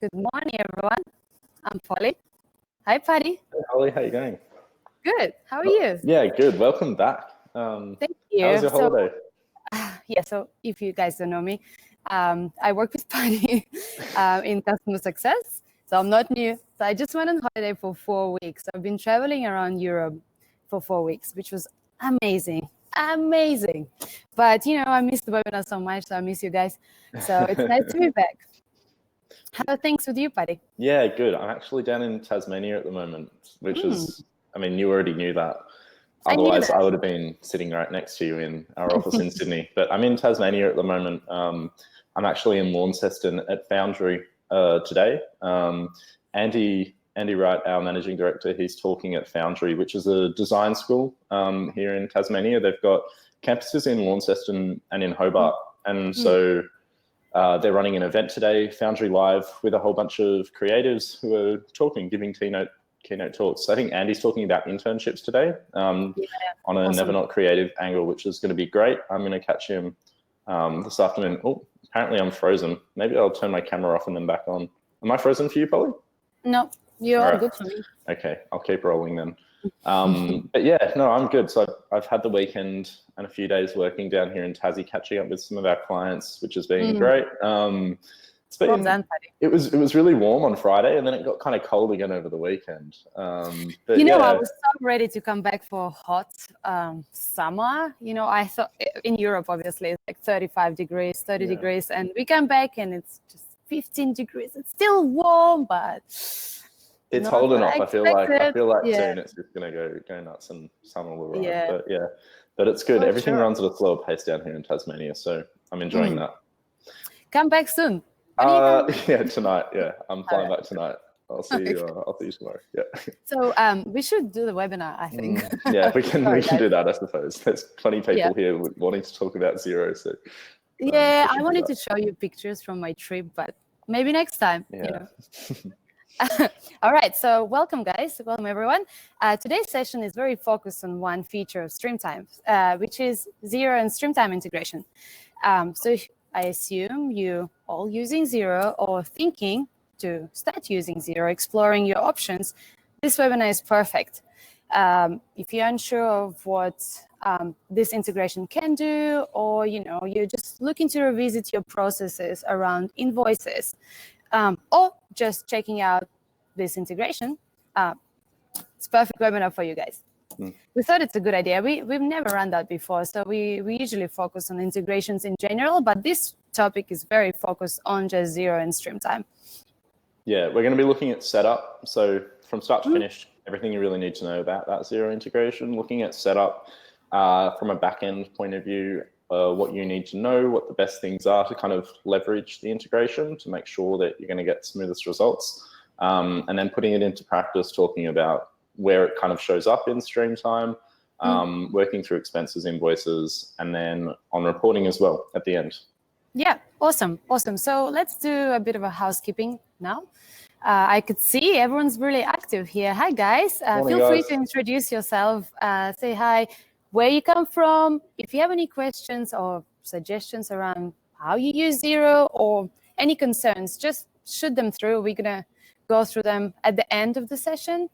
Good morning, everyone. I'm Polly. Hi, Patty. Hey, Holly, how you going? Good. How are you? Yeah, good. Welcome back. Thank you. How was your holiday? So if you guys don't know me, I work with Patty in customer success. So I'm not new. So I just went on holiday for 4 weeks. I've been traveling around Europe for 4 weeks, which was amazing. Amazing. But, I miss the webinar so much, so I miss you guys. So it's nice to be back. How are things with you, Patty? Yeah, good. I'm actually down in Tasmania at the moment, which is, you already knew that. Otherwise, I would have been sitting right next to you in our office in Sydney. But I'm in Tasmania at the moment. I'm actually in Launceston at Foundry today. Andy Wright, our managing director, he's talking at Foundry, which is a design school here in Tasmania. They've got campuses in Launceston and in Hobart. And so they're running an event today, Foundry Live, with a whole bunch of creatives who are talking, giving keynote talks. I think Andy's talking about internships today on a Never Not Creative angle, which is going to be great. I'm going to catch him this afternoon. Oh, apparently I'm frozen. Maybe I'll turn my camera off and then back on. Am I frozen for you, Polly? No, you're all good for me. Okay, I'll keep rolling then. But yeah, no, I'm good. So I've had the weekend and a few days working down here in Tassie, catching up with some of our clients, which has been great. It's been, well done, Patty. It was really warm on Friday, and then it got kind of cold again over the weekend. But I was so ready to come back for hot summer. I thought in Europe, obviously, it's like 35 degrees, 30 degrees, and we come back and it's just 15 degrees. It's still warm, but it's holding off. I feel like soon it's just gonna go nuts and summer will arrive. But it's good. Everything runs at a slower pace down here in Tasmania, so I'm enjoying that. Come back soon. Yeah, tonight. Yeah, I'm flying back tonight. I'll see you. I'll see you tomorrow. Yeah. So we should do the webinar, I think. Yeah, we can do that. I suppose there's 20 people here wanting to talk about Xero. So I wanted to show you pictures from my trip, but maybe next time. Yeah. All right. So welcome, guys. Welcome, everyone. Today's session is very focused on one feature of Streamtime, which is Xero and Streamtime integration. So I assume you all using Xero or thinking to start using Xero, exploring your options. This webinar is perfect. If you're unsure of what this integration can do, or you're just looking to revisit your processes around invoices, or just checking out this integration, it's a perfect webinar for you guys. We thought it's a good idea. We've never run that before, so we usually focus on integrations in general, but this topic is very focused on just Xero and Streamtime. Yeah, we're going to be looking at setup. So from start to finish, everything you really need to know about that Xero integration, looking at setup from a back-end point of view, what you need to know, what the best things are to kind of leverage the integration to make sure that you're going to get smoothest results, and then putting it into practice, talking about where it kind of shows up in Streamtime, working through expenses, invoices, and then on reporting as well at the end. Yeah, awesome. So let's do a bit of a housekeeping now. I could see everyone's really active here. Hi, guys. Feel free to introduce yourself, say hi, where you come from. If you have any questions or suggestions around how you use Xero or any concerns, just shoot them through. We're going to go through them at the end of the session.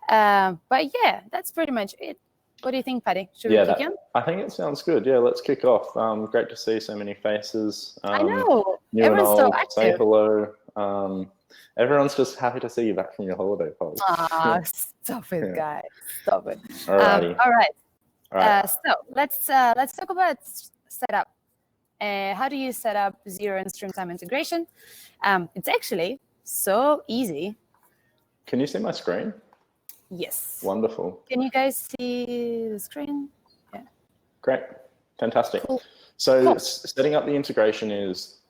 But yeah, that's pretty much it. What do you think, Patty? Should we kick in? I think it sounds good. Yeah, let's kick off. Great to see so many faces. I know. New Everyone's and so old, active. say hello. Everyone's just happy to see you back from your holiday, Paul. Stop it, guys. Stop it. Alrighty. All right. So let's talk about setup. How do you set up Xero and Streamtime integration? It's actually so easy. Can you see my screen? Yes. Wonderful. Can you guys see the screen? Yeah. Great. Fantastic. Cool. So setting up the integration is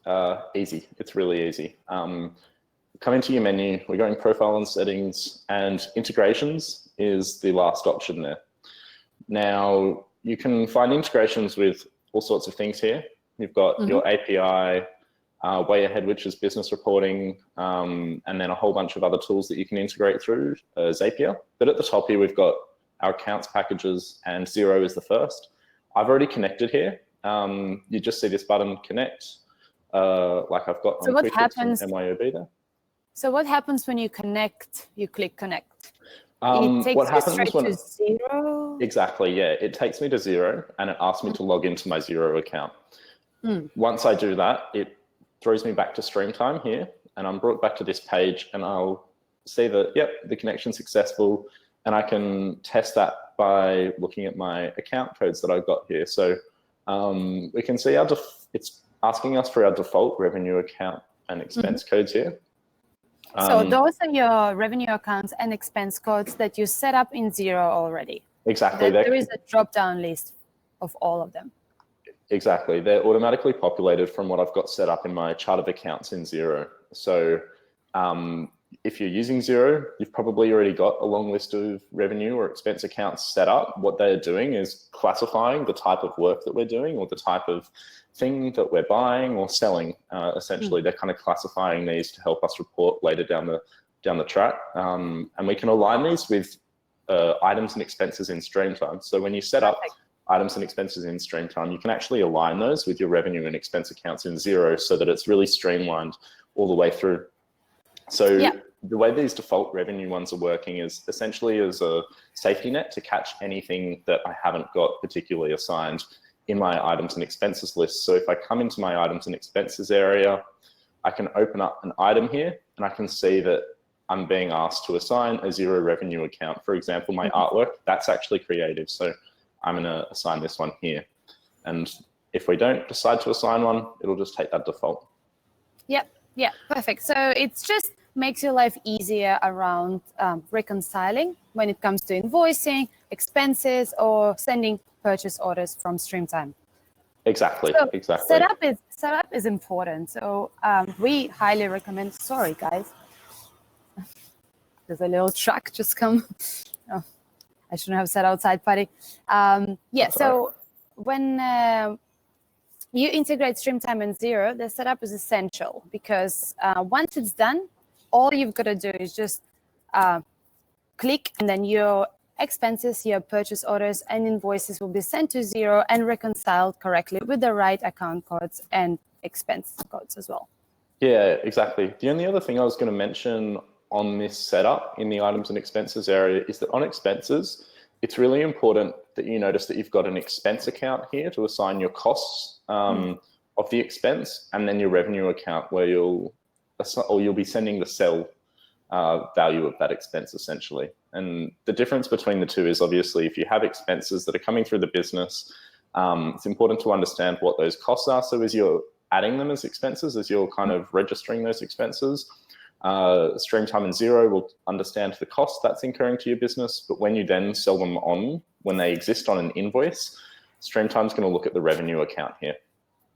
easy. It's really easy. Come into your menu, we're going profile and settings, and integrations is the last option there. Now, you can find integrations with all sorts of things here. You've got your API, way ahead, which is business reporting, and then a whole bunch of other tools that you can integrate through Zapier. But at the top here, we've got our accounts packages, and Xero is the first. I've already connected here. You just see this button, connect, like I've got on what happens? MYOB there. So what happens when you connect? You click connect. It takes What you happens straight when to Xero. Exactly, yeah. It takes me to Xero and it asks me to log into my Xero account. Once I do that, it throws me back to Streamtime here, and I'm brought back to this page, and I'll see that, yep, the connection's successful, and I can test that by looking at my account codes that I've got here. So we can see it's asking us for our default revenue account and expense codes here. So those are your revenue accounts and expense codes that you set up in Xero already. Exactly. There is a drop-down list of all of them. Exactly. They're automatically populated from what I've got set up in my chart of accounts in Xero. So if you're using Xero, you've probably already got a long list of revenue or expense accounts set up. What they're doing is classifying the type of work that we're doing or the type of thing that we're buying or selling. Essentially, they're kind of classifying these to help us report later down the track. And we can align these with items and expenses in Streamtime. So when you set up items and expenses in Streamtime, you can actually align those with your revenue and expense accounts in Xero so that it's really streamlined all the way through. So the way these default revenue ones are working is essentially as a safety net to catch anything that I haven't got particularly assigned in my items and expenses list. So if I come into my items and expenses area, I can open up an item here and I can see that I'm being asked to assign a Xero revenue account. For example, my artwork, that's actually creative. So I'm going to assign this one here. And if we don't decide to assign one, it'll just take that default. Yep. Yeah, perfect. So it's just makes your life easier around reconciling when it comes to invoicing, expenses, or sending purchase orders from Streamtime. Exactly. So exactly. Setup is important. So we highly recommend. Sorry, guys. There's a little truck just come. Oh, I shouldn't have said outside party. So when you integrate Streamtime and Xero, the setup is essential because once it's done, all you've got to do is just click, and then your expenses, your purchase orders, and invoices will be sent to Xero and reconciled correctly with the right account codes and expense codes as well. Yeah, exactly. The only other thing I was going to mention on this setup in the items and expenses area is that on expenses, it's really important that you notice that you've got an expense account here to assign your costs of the expense, and then your revenue account where you'll be sending the sell value of that expense essentially. And the difference between the two is obviously if you have expenses that are coming through the business, it's important to understand what those costs are. So as you're adding them as expenses, as you're kind of registering those expenses, Streamtime and Xero will understand the cost that's incurring to your business, but when you then sell them on, when they exist on an invoice, Streamtime's going to look at the revenue account here.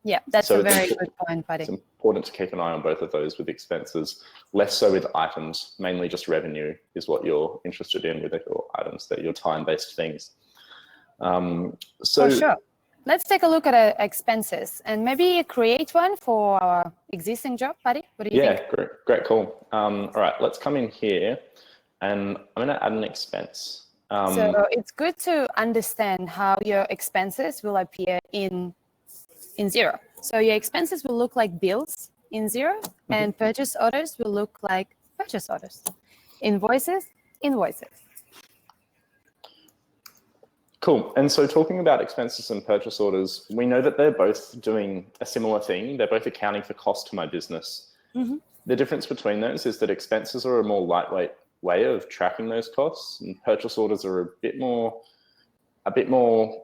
Yeah, that's a very good point, buddy. It's important to keep an eye on both of those with expenses, less so with items. Mainly just revenue is what you're interested in with your items, that your time-based things. For sure. Let's take a look at expenses and maybe create one for our existing job, buddy. What do you think? Yeah, great call. All right, let's come in here and I'm going to add an expense. So it's good to understand how your expenses will appear in Xero. So your expenses will look like bills in Xero, and purchase orders will look like purchase orders. Invoices. Cool. And so talking about expenses and purchase orders, we know that they're both doing a similar thing. They're both accounting for cost to my business. The difference between those is that expenses are a more lightweight way of tracking those costs, and purchase orders are a bit more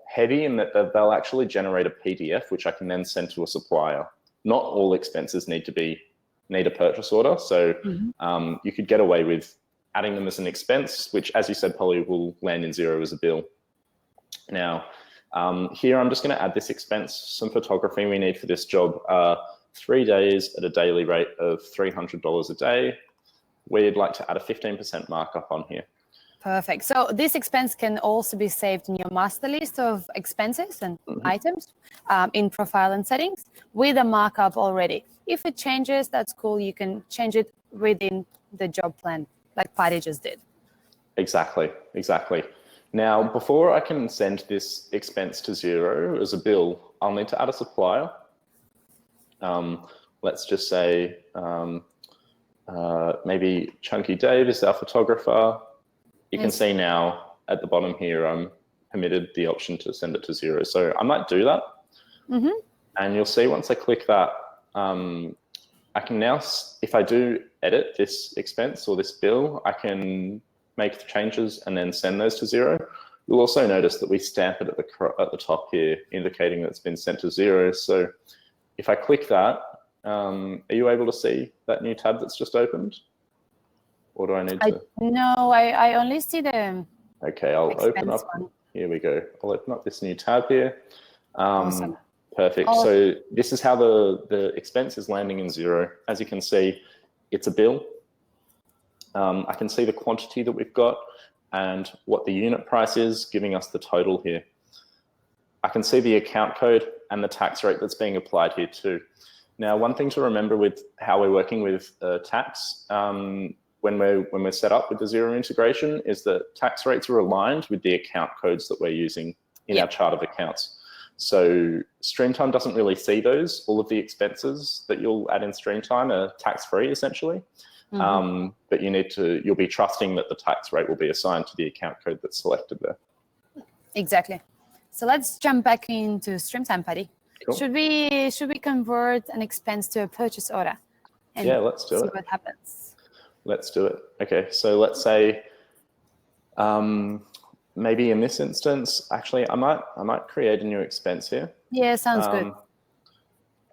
heavy in that they'll actually generate a PDF, which I can then send to a supplier. Not all expenses need a purchase order. So you could get away with adding them as an expense, which, as you said, Polly, will land in Xero as a bill. Now, here I'm just going to add this expense. Some photography we need for this job, 3 days at a daily rate of $300 a day. We'd like to add a 15% markup on here. Perfect. So this expense can also be saved in your master list of expenses and items in profile and settings with a markup already. If it changes, that's cool. You can change it within the job plan, like Patty just did. Exactly. Now, before I can send this expense to Xero as a bill, I'll need to add a supplier. Let's just say a maybe Chunky Dave is our photographer. You can see now at the bottom here, I'm permitted the option to send it to Xero. So I might do that. And you'll see once I click that, I can now, if I do edit this expense or this bill, I can make the changes and then send those to Xero. You'll also notice that we stamp it at the top here, indicating that it's been sent to Xero. So if I click that, are you able to see that new tab that's just opened? Or do I need to? No, I only see the Okay, I'll open up. one. Here we go. I'll open up this new tab here. Awesome. Perfect. Oh. So this is how the expense is landing in Xero. As you can see, it's a bill. I can see the quantity that we've got and what the unit price is, giving us the total here. I can see the account code and the tax rate that's being applied here too. Now, one thing to remember with how we're working with tax when we're set up with the Xero integration is that tax rates are aligned with the account codes that we're using in our chart of accounts. So Streamtime doesn't really see those. All of the expenses that you'll add in Streamtime are tax-free essentially. But you'll be trusting that the tax rate will be assigned to the account code that's selected there. Exactly. So let's jump back into Streamtime, Paddy. Cool. Should we convert an expense to a purchase order? And yeah, let's do it. See what happens. Let's do it. Okay, so let's say maybe in this instance, actually, I might create a new expense here. Yeah, sounds good.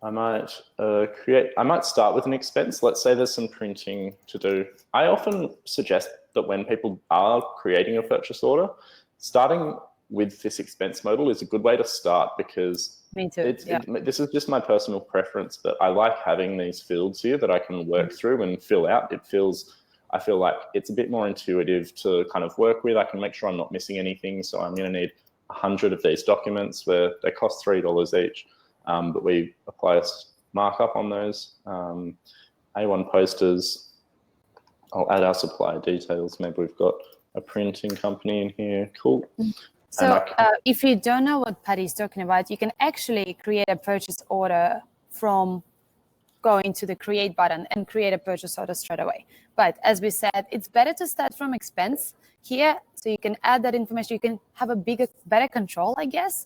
I might start with an expense. Let's say there's some printing to do. I often suggest that when people are creating a purchase order, starting with this expense modal is a good way to start because me too. This is just my personal preference, but I like having these fields here that I can work through and fill out. I feel like it's a bit more intuitive to kind of work with. I can make sure I'm not missing anything. So I'm going to need 100 of these documents where they cost $3 each. But we apply a markup on those. A1 posters, I'll add our supplier details. Maybe we've got a printing company in here. Cool. So if you don't know what Paddy's talking about, you can actually create a purchase order from going to the create button and create a purchase order straight away. But as we said, it's better to start from expense here so you can add that information. You can have a better control, I guess.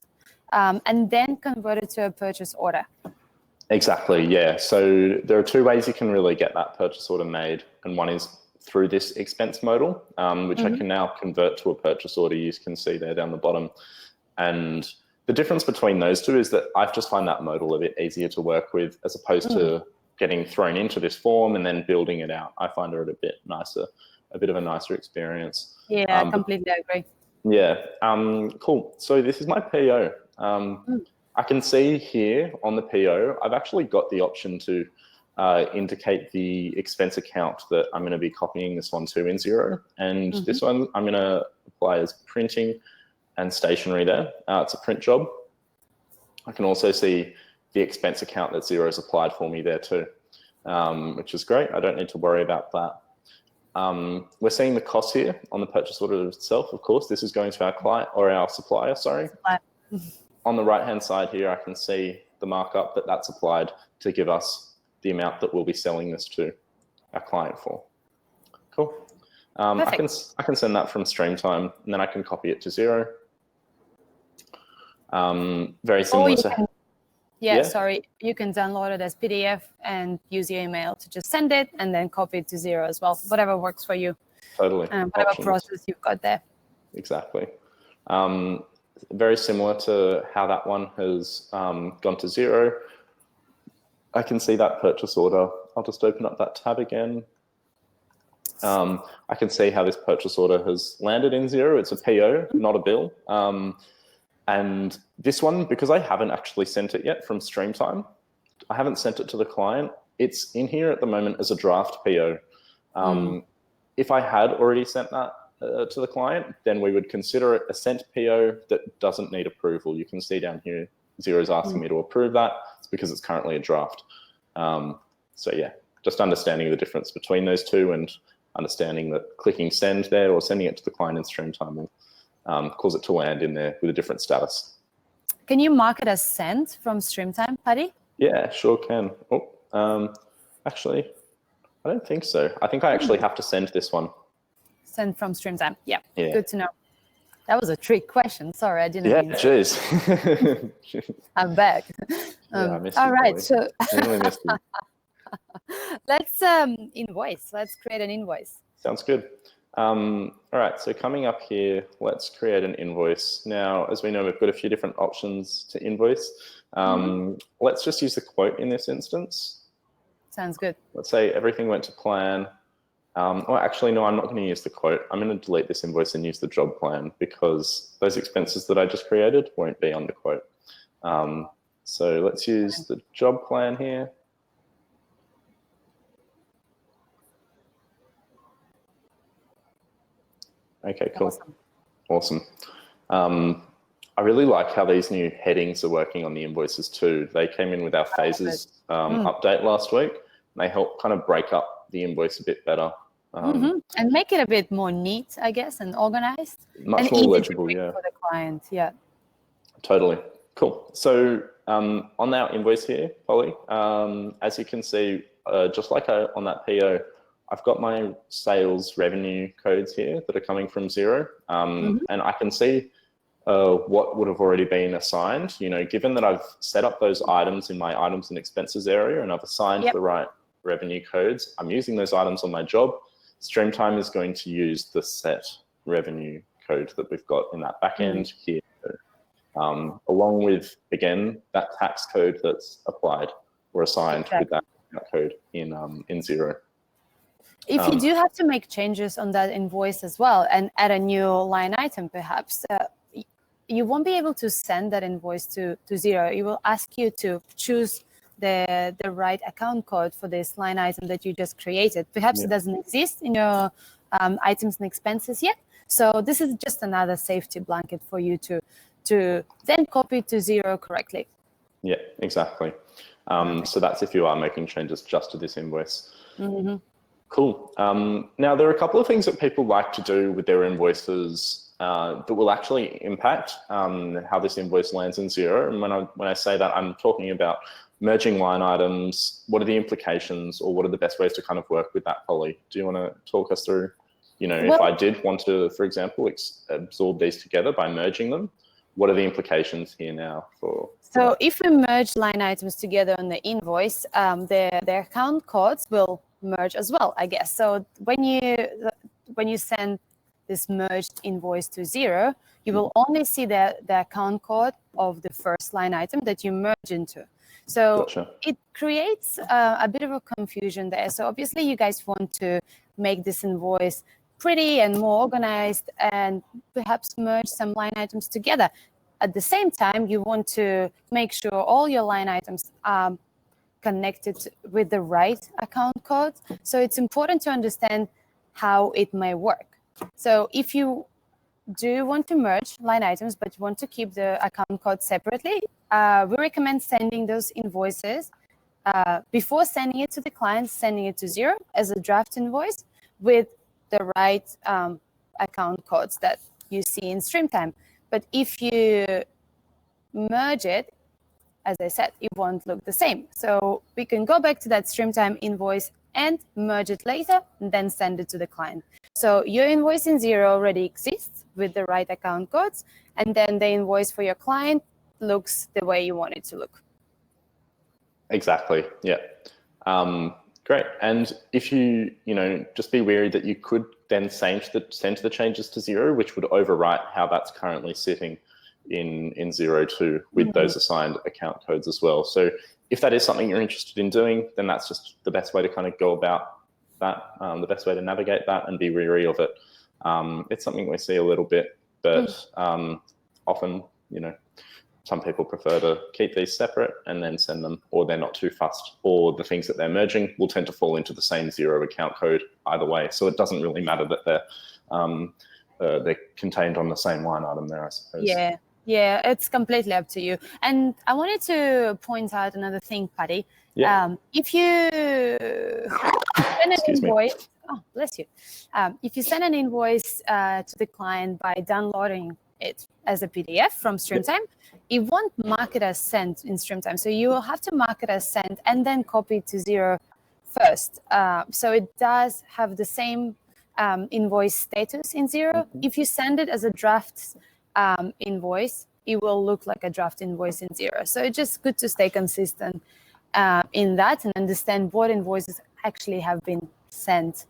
And then convert it to a purchase order. Exactly, yeah. So there are two ways you can really get that purchase order made. And one is through this expense modal, which I can now convert to a purchase order. You can see there down the bottom. And the difference between those two is that I just find that modal a bit easier to work with as opposed to getting thrown into this form and then building it out. I find it a bit nicer, a bit of a nicer experience. Yeah, I completely agree. Yeah, cool. So this is my PO. I can see here on the PO, I've actually got the option to indicate the expense account that I'm going to be copying this one to in Xero. And this one I'm going to apply as printing and stationery there. It's a print job. I can also see the expense account that Xero's applied for me there too, which is great. I don't need to worry about that. We're seeing the cost here on the purchase order itself. Of course, this is going to our client or our supplier, sorry. On the right-hand side here, I can see the markup that's applied to give us the amount that we'll be selling this to our client for. Cool. I can send that from Streamtime, and then I can copy it to Xero. Very similar to... Sorry, you can download it as PDF and use your email to just send it and then copy it to Xero as well, whatever works for you. Totally. Whatever process you've got there. Exactly. Very similar to how that one has gone to Xero. I can see that purchase order. I'll just open up that tab again. I can see how this purchase order has landed in Xero. It's a PO, not a bill. And this one, because I haven't actually sent it yet from Streamtime, I haven't sent it to the client. It's in here at the moment as a draft PO. If I had already sent that to the client, then we would consider it a sent PO that doesn't need approval. You can see down here, Xero's asking me to approve that. It's because it's currently a draft. So yeah, just understanding the difference between those two and understanding that clicking send there or sending it to the client in Streamtime will cause it to land in there with a different status. Can you mark it as sent from Streamtime, Paddy? Yeah, sure can. Actually, I don't think so. I think I actually have to send this one. Send from Streamtime. Yeah, Yeah. good to know. That was a trick question. Sorry, I didn't mean to. Jeez. I'm back. I missed all you, right, Polly. so Really missed you. let's invoice. Let's create an invoice. Sounds good. All right, so coming up here, let's create an invoice. Now, as we know, we've got a few different options to invoice. Let's just use the quote in this instance. Sounds good. Let's say everything went to plan. Well, actually, no, I'm not going to use the quote. I'm going to delete this invoice and use the job plan because those expenses that I just created won't be under quote. So let's use the job plan here. Okay, cool. Awesome. I really like how these new headings are working on the invoices too. They came in with our phases update last week. They help kind of break up the invoice a bit better. And make it a bit more neat, I guess, and organized. Much and more easy legible, to read for the client, yeah. Totally. Cool. So on our invoice here, Polly, as you can see, just like on that PO, I've got my sales revenue codes here that are coming from Xero, and I can see what would have already been assigned. You know, given that I've set up those items in my items and expenses area and I've assigned the right revenue codes, I'm using those items on my job. Streamtime is going to use the set revenue code that we've got in that back end here, along with, again, that tax code that's applied or assigned with that code in Xero. If you do have to make changes on that invoice as well and add a new line item, perhaps, you won't be able to send that invoice to Xero. It will ask you to choose the right account code for this line item that you just created. Perhaps it doesn't exist in your items and expenses yet. So this is just another safety blanket for you to then copy to Xero correctly. Yeah, exactly. So that's if you are making changes just to this invoice. Cool. Now, there are a couple of things that people like to do with their invoices that will actually impact how this invoice lands in Xero. And when I say that, I'm talking about merging line items. What are the implications, or what are the best ways to kind of work with that, Polly? Do you want to talk us through, you know, if I did want to, for example, absorb these together by merging them, what are the implications here now for? So if we merge line items together on the invoice, their account codes will merge as well, I guess. So when you send this merged invoice to Xero, you will only see the account code of the first line item that you merge into. So it creates a bit of a confusion there. So obviously you guys want to make this invoice pretty and more organized and perhaps merge some line items together. At the same time, you want to make sure all your line items are connected with the right account code. So it's important to understand how it may work. So if you do want to merge line items, but you want to keep the account code separately, we recommend sending those invoices before sending it to the client, sending it to Xero as a draft invoice with the right account codes that you see in Streamtime. But if you merge it, as I said, it won't look the same. So we can go back to that Streamtime invoice and merge it later and then send it to the client. So your invoice in Xero already exists with the right account codes, and then the invoice for your client looks the way you want it to look. Exactly, yeah. Great. And if you just be wary that you could then send the changes to Xero, which would overwrite how that's currently sitting in Xero too, with those assigned account codes as well. So if that is something you're interested in doing, then that's just the best way to kind of go about that, the best way to navigate that and be wary of it. It's something we see a little bit, but often, some people prefer to keep these separate and then send them, or they're not too fussed, or the things that they're merging will tend to fall into the same Xero account code either way. So it doesn't really matter that they're contained on the same line item there, I suppose. Yeah, it's completely up to you. And I wanted to point out another thing, Paddy. If you send an invoice, bless you. If you send an invoice to the client by downloading it as a PDF from Streamtime, it won't mark it as sent in Streamtime. So you will have to mark it as sent and then copy it to Xero first. So it does have the same invoice status in Xero. If you send it as a draft invoice, it will look like a draft invoice in Xero. So it's just good to stay consistent in that and understand what invoices actually have been sent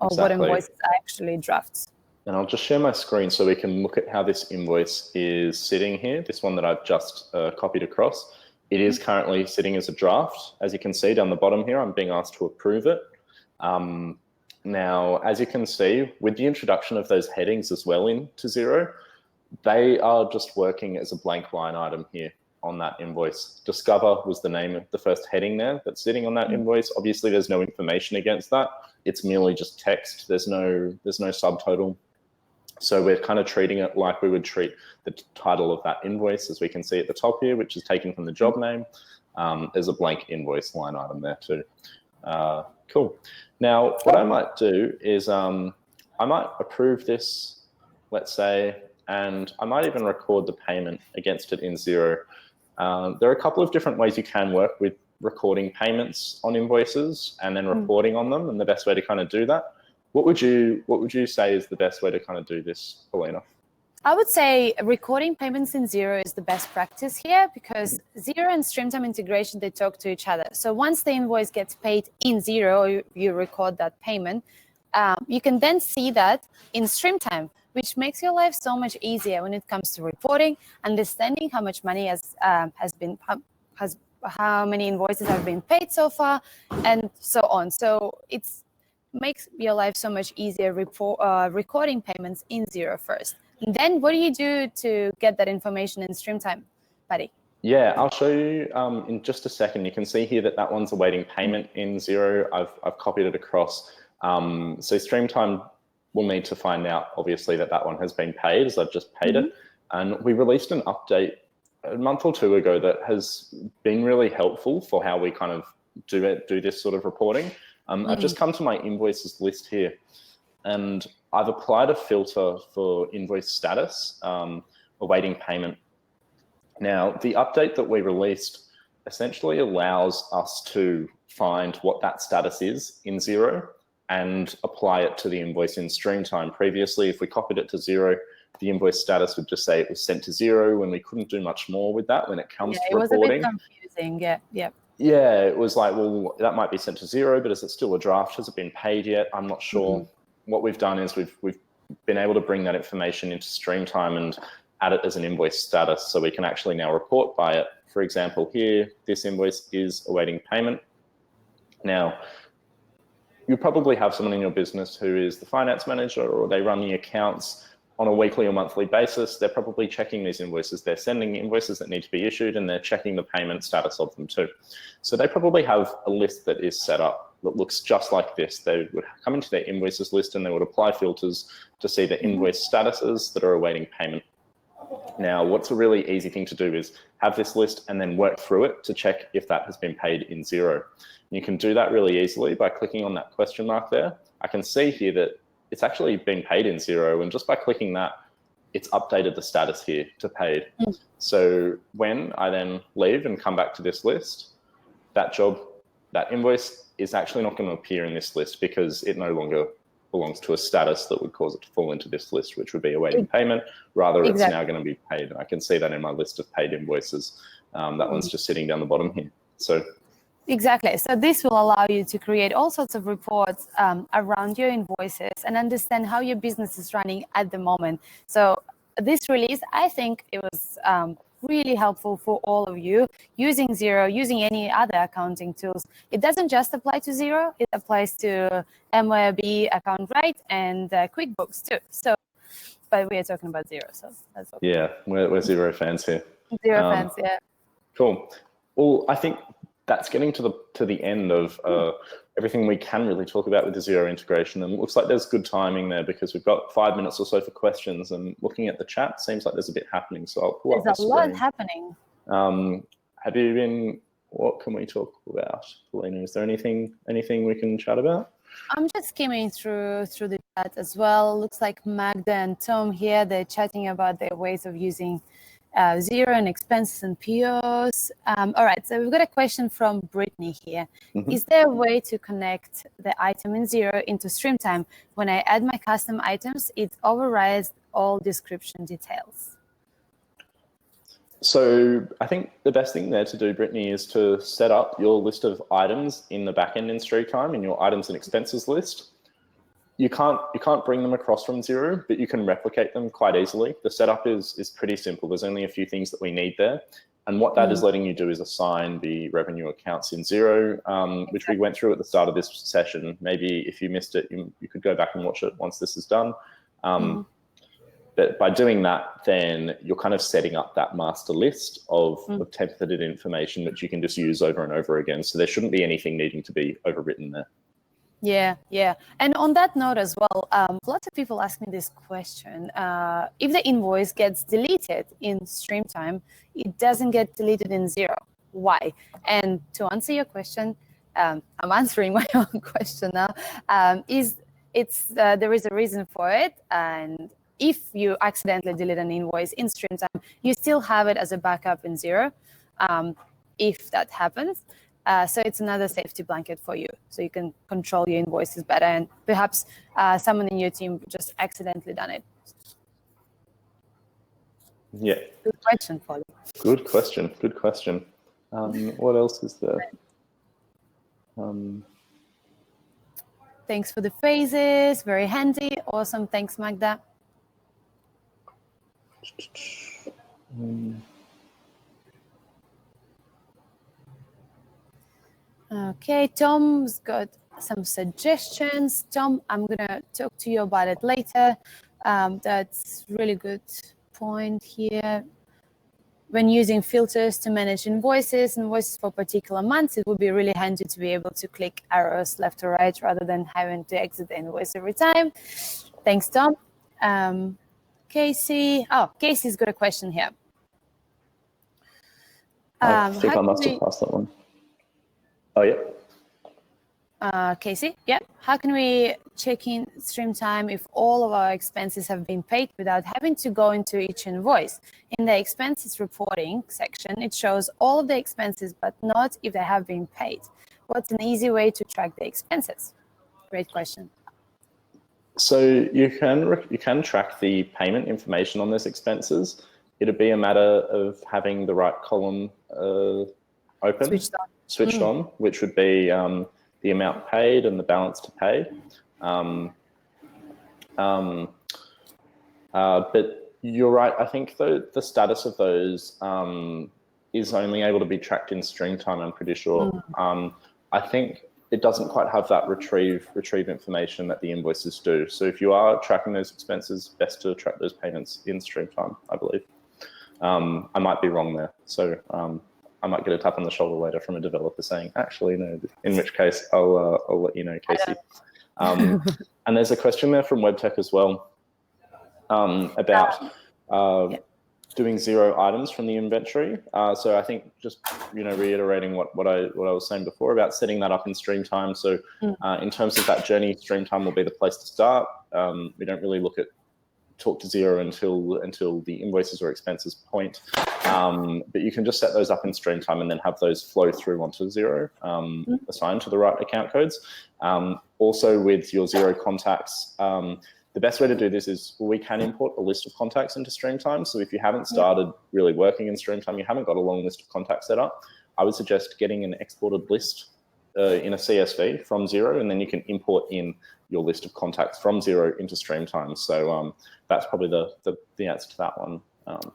or what invoices are actually drafts. And I'll just share my screen so we can look at how this invoice is sitting here, this one that I've just copied across. It is currently sitting as a draft. As you can see down the bottom here, I'm being asked to approve it. Now, as you can see, with the introduction of those headings as well into Xero, they are just working as a blank line item here on that invoice. Discover was the name of the first heading there that's sitting on that invoice. Obviously, there's no information against that. It's merely just text. There's no subtotal. So we're kind of treating it like we would treat the title of that invoice, as we can see at the top here, which is taken from the job name. There's a blank invoice line item there too. Cool. Now, what I might do is I might approve this, let's say, and I might even record the payment against it in Xero. There are a couple of different ways you can work with recording payments on invoices and then reporting on them, and the best way to kind of do that. What would you say is the best way to kind of do this, Paulina? I would say recording payments in Xero is the best practice here, because Xero and Streamtime integration, they talk to each other. So once the invoice gets paid in Xero, you record that payment, you can then see that in Streamtime, which makes your life so much easier when it comes to reporting, understanding how much money how many invoices have been paid so far, and so on. So it makes your life so much easier recording payments in Xero first. And then what do you do to get that information in Streamtime, Paddy? Yeah, I'll show you in just a second. You can see here that one's awaiting payment in Xero. I've copied it across. So Streamtime will need to find out, obviously, that one has been paid, as I've just paid it. And we released an update a month or two ago that has been really helpful for how we kind of do this sort of reporting. I've just come to my invoices list here, and I've applied a filter for invoice status, awaiting payment. Now, the update that we released essentially allows us to find what that status is in Xero and apply it to the invoice in Streamtime. Previously, if we copied it to Xero, the invoice status would just say it was sent to Xero, and we couldn't do much more with that when it comes to reporting. It was a bit confusing, yeah. Yeah, it was like, well, that might be sent to Xero, but is it still a draft? Has it been paid yet? I'm not sure. What we've done is we've been able to bring that information into Streamtime and add it as an invoice status, so we can actually now report by it. For example, here, this invoice is awaiting payment. Now, you probably have someone in your business who is the finance manager, or they run the accounts on a weekly or monthly basis. They're probably checking these invoices. They're sending invoices that need to be issued, and they're checking the payment status of them too. So they probably have a list that is set up that looks just like this. They would come into their invoices list and they would apply filters to see the invoice statuses that are awaiting payment. Now, what's a really easy thing to do is have this list and then work through it to check if that has been paid in Xero. You can do that really easily by clicking on that question mark there. I can see here that it's actually been paid in Xero, and just by clicking that, it's updated the status here to paid. So when I then leave and come back to this list, that invoice is actually not going to appear in this list because it no longer belongs to a status that would cause it to fall into this list, which would be awaiting payment. Rather, it's now going to be paid. I can see that in my list of paid invoices. That one's just sitting down the bottom here. So exactly. So this will allow you to create all sorts of reports around your invoices and understand how your business is running at the moment. So this release, I think it was really helpful for all of you using Xero, using any other accounting tools. It doesn't just apply to Xero, it applies to MYOB, Account Right, and QuickBooks too. So, but we are talking about Xero, so that's okay. Yeah, we're Xero fans here. Xero fans, yeah. Cool. Well, I think that's getting to the end of everything we can really talk about with the Xero integration. And it looks like there's good timing there because we've got 5 minutes or so for questions, and looking at the chat, seems like there's a bit happening. So I'll pull up the screen. There's a lot happening. What can we talk about? Paulina, is there anything we can chat about? I'm just skimming through the chat as well. Looks like Magda and Tom here, they're chatting about their ways of using Xero and expenses and POs. All right, so we've got a question from Brittany here. Is there a way to connect the item in Xero into Streamtime? When I add my custom items, it overrides all description details. So I think the best thing there to do, Brittany, is to set up your list of items in the backend in Streamtime in your items and expenses list. You can't bring them across from Xero, but you can replicate them quite easily. The setup is pretty simple. There's only a few things that we need there. And what that is letting you do is assign the revenue accounts in Xero, which we went through at the start of this session. Maybe if you missed it, you could go back and watch it once this is done. But by doing that, then you're kind of setting up that master list of templated information that you can just use over and over again. So there shouldn't be anything needing to be overwritten there. Yeah. And on that note as well, lots of people ask me this question. If the invoice gets deleted in Streamtime, it doesn't get deleted in Xero. Why? And to answer your question, I'm answering my own question now, there is a reason for it. And if you accidentally delete an invoice in Streamtime, you still have it as a backup in Xero, if that happens. So it's another safety blanket for you, so you can control your invoices better, and perhaps someone in your team just accidentally done it. Yeah. Good question, Polly. Good question. What else is there? Thanks for the phrases. Very handy. Awesome. Thanks, Magda. Okay, Tom's got some suggestions. Tom, I'm going to talk to you about it later. That's really good point here. When using filters to manage invoices for particular months, it would be really handy to be able to click arrows left or right rather than having to exit the invoice every time. Thanks, Tom. Casey. Oh, Casey's got a question here. I think I must have passed that one. Oh, yeah. Casey, yeah. How can we check in Streamtime if all of our expenses have been paid without having to go into each invoice? In the expenses reporting section, it shows all of the expenses, but not if they have been paid. What's an easy way to track the expenses? Great question. So you can track the payment information on those expenses. It'd be a matter of having the right column open. Switched on, which would be the amount paid and the balance to pay. But you're right. I think the status of those is only able to be tracked in Streamtime, I'm pretty sure. I think it doesn't quite have that retrieve information that the invoices do. So if you are tracking those expenses, best to track those payments in Streamtime, I believe. I might be wrong there. So I might get a tap on the shoulder later from a developer saying, actually, no, in which case I'll let you know, Casey. And there's a question there from WebTech as well about doing Xero items from the inventory. So I think just reiterating what I was saying before about setting that up in Streamtime. So in terms of that journey, Streamtime will be the place to start. We don't really talk to Xero until the invoices or expenses point. But you can just set those up in Streamtime and then have those flow through onto Xero, assigned to the right account codes. Also with your Xero contacts, the best way to do this is we can import a list of contacts into Streamtime. So if you haven't started really working in Streamtime, you haven't got a long list of contacts set up, I would suggest getting an exported list in a CSV from Xero, and then you can import in your list of contacts from Xero into Streamtime. So that's probably the answer to that one.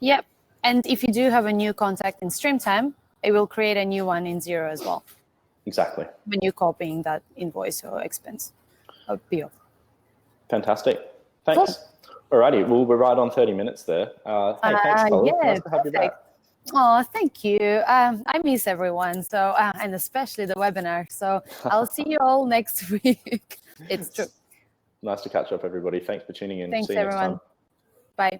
Yep. And if you do have a new contact in Streamtime, it will create a new one in Xero as well. Exactly. When you're copying that invoice or expense or PO. Fantastic. Thanks. Cool. Alrighty, well, we're right on 30 minutes there. Hey, thanks, Paula. Nice to have you back. Oh, thank you. I miss everyone, so and especially the webinar. So I'll see you all next week. It's true. Nice to catch up, everybody. Thanks for tuning in. Thanks, See you everyone. next time. Bye.